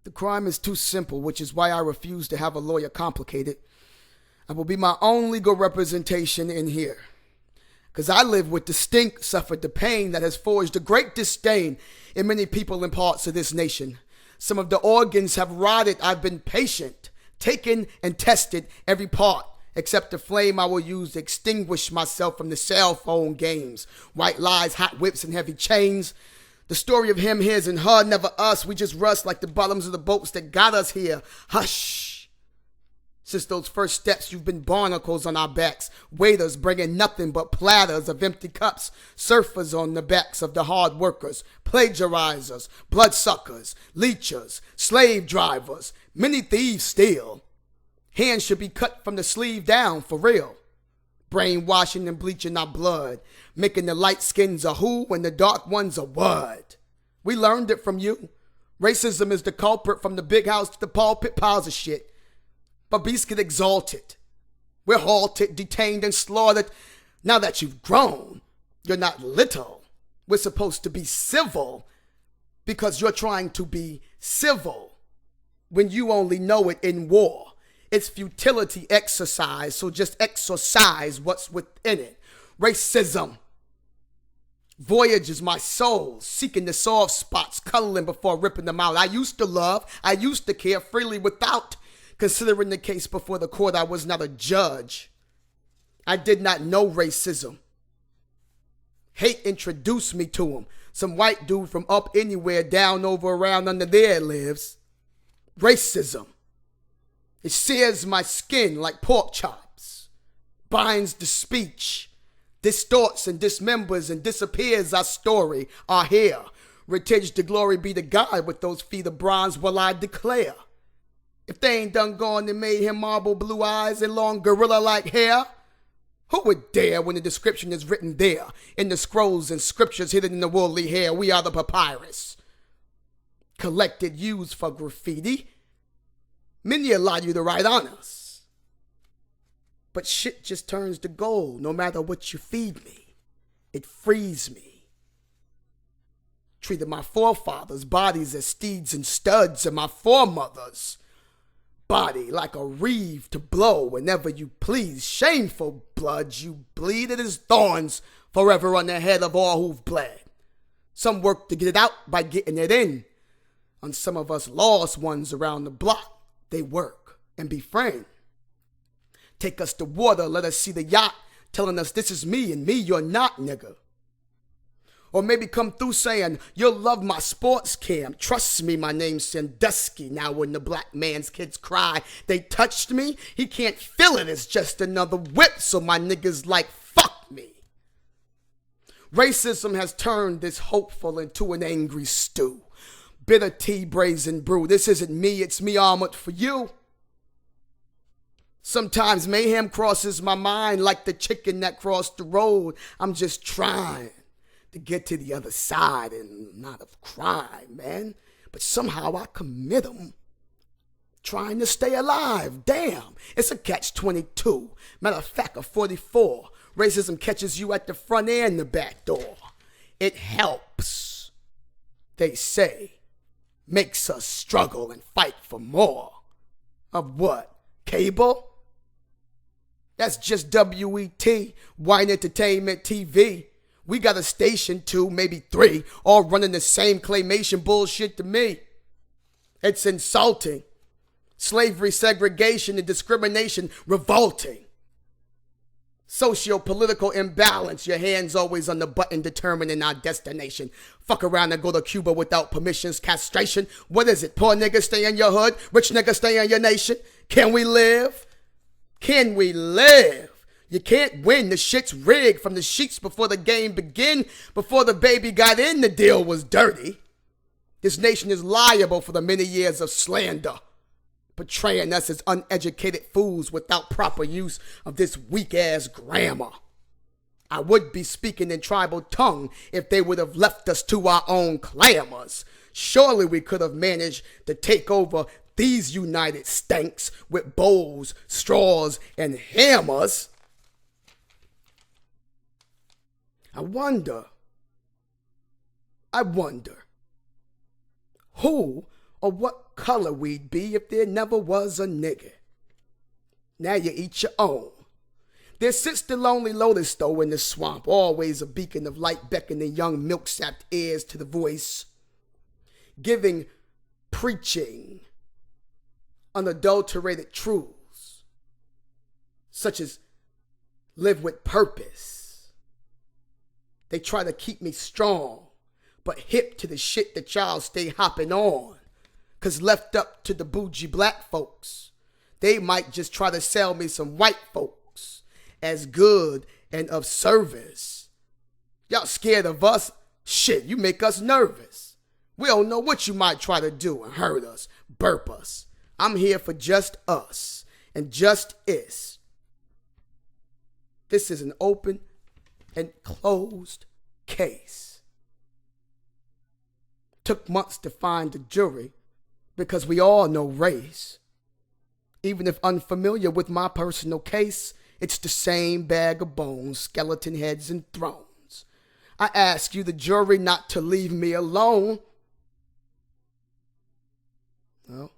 The crime is too simple, which is why I refuse to have a lawyer complicate it. I will be my own legal representation in here. Because I live with the stink, suffered the pain that has forged a great disdain in many people and parts of this nation. Some of the organs have rotted. I've been patient, taken and tested every part, except the flame I will use to extinguish myself from the cell phone games. White lies, hot whips, and heavy chains. The story of him, his, and her, never us. We just rust like the bottoms of the boats that got us here. Hush. Since those first steps, you've been barnacles on our backs. Waiters bringing nothing but platters of empty cups. Surfers on the backs of the hard workers. Plagiarizers, bloodsuckers, leechers, slave drivers. Many thieves steal. Hands should be cut from the sleeve down, for real. Brainwashing and bleaching our blood, making the light skins a who and the dark ones a what. We learned it from you. Racism is the culprit from the big house to the pulpit, piles of shit. But beasts get exalted. We're halted, detained, and slaughtered. Now that you've grown, you're not little. We're supposed to be civil because you're trying to be civil when you only know it in war. It's futility exercise, so just exercise what's within it. Racism. Voyage is my soul, seeking the soft spots, cuddling before ripping them out. I used to love, I used to care freely without considering the case before the court. I was not a judge. I did not know racism. Hate introduced me to him. Some white dude from up anywhere, down, over, around, under there lives. Racism. It sears my skin like pork chops, binds the speech, distorts and dismembers and disappears our story, our hair. Retish the glory be to God with those feet of bronze will I declare. If they ain't done gone and made him marble blue eyes and long gorilla-like hair, who would dare when the description is written there in the scrolls and scriptures hidden in the woolly hair? We are the papyrus. Collected, used for graffiti. Many allow you to write on us. But shit just turns to gold no matter what you feed me. It frees me. Treated my forefathers' bodies as steeds and studs, and my foremothers' body like a reeve to blow whenever you please. Shameful blood, you bleed. It is thorns forever on the head of all who've bled. Some work to get it out by getting it in. On some of us lost ones around the block, they work and befriend. Take us to water, let us see the yacht, telling us this is me and me you're not, nigga. Or maybe come through saying, you'll love my sports cam. Trust me, my name's Sandusky. Now when the black man's kids cry, they touched me. He can't feel it, it's just another whip. So my niggas like, fuck me. Racism has turned this hopeful into an angry stew. Bitter tea, brazen brew. This isn't me, it's me armored for you. Sometimes mayhem crosses my mind like the chicken that crossed the road. I'm just trying to get to the other side and not of crime, man. But somehow I commit them. Trying to stay alive. Damn, it's a catch-22. Matter of fact, a 44. Racism catches you at the front and the back door. It helps, they say. Makes us struggle and fight for more. Of what? Cable? That's just WET, Wine Entertainment TV. We got a station, 2, maybe 3, all running the same claymation bullshit to me. It's insulting. Slavery, segregation, and discrimination, revolting. Socio-political imbalance, your hands always on the button determining our destination. Fuck around and go to Cuba without permissions, castration. What is it? Poor niggas stay in your hood, rich niggas stay in your nation. Can we live? Can we live? You can't win. The shit's rigged from the sheets before the game begin. Before the baby got in, the deal was dirty. This nation is liable for the many years of slander, portraying us as uneducated fools without proper use of this weak-ass grammar. I would be speaking in tribal tongue if they would have left us to our own clamors. Surely we could have managed to take over these United Stanks with bowls, straws, and hammers. I wonder, who or what color we'd be if there never was a nigger. Now you eat your own. There sits the lonely lotus though in the swamp, always a beacon of light beckoning young milk-sapped ears to the voice, giving, preaching unadulterated truths, such as live with purpose. They try to keep me strong, but hip to the shit that y'all stay hopping on. Cause left up to the bougie black folks, they might just try to sell me some white folks as good and of service. Y'all scared of us? Shit, you make us nervous. We don't know what you might try to do and hurt us, burp us. I'm here for just us and just is. This is an open and closed case. Took months to find a jury because we all know race. Even if unfamiliar with my personal case, it's the same bag of bones, skeleton heads, and thrones. I ask you, the jury, not to leave me alone. Well,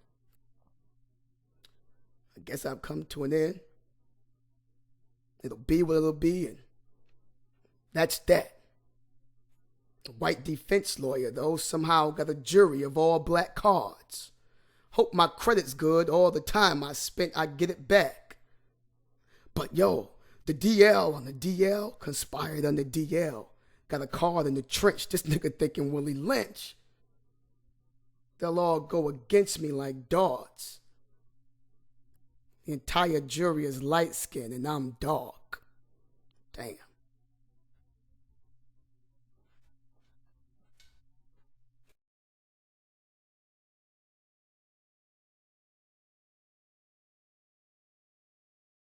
I guess I've come to an end. It'll be what it'll be, and that's that. The white defense lawyer, though, somehow got a jury of all black cards. Hope my credit's good. All the time I spent, I get it back. But yo, the DL on the DL conspired on the DL. Got a card in the trench. This nigga thinking Willie Lynch. They'll all go against me like darts. The entire jury is light-skinned and I'm dark. Damn.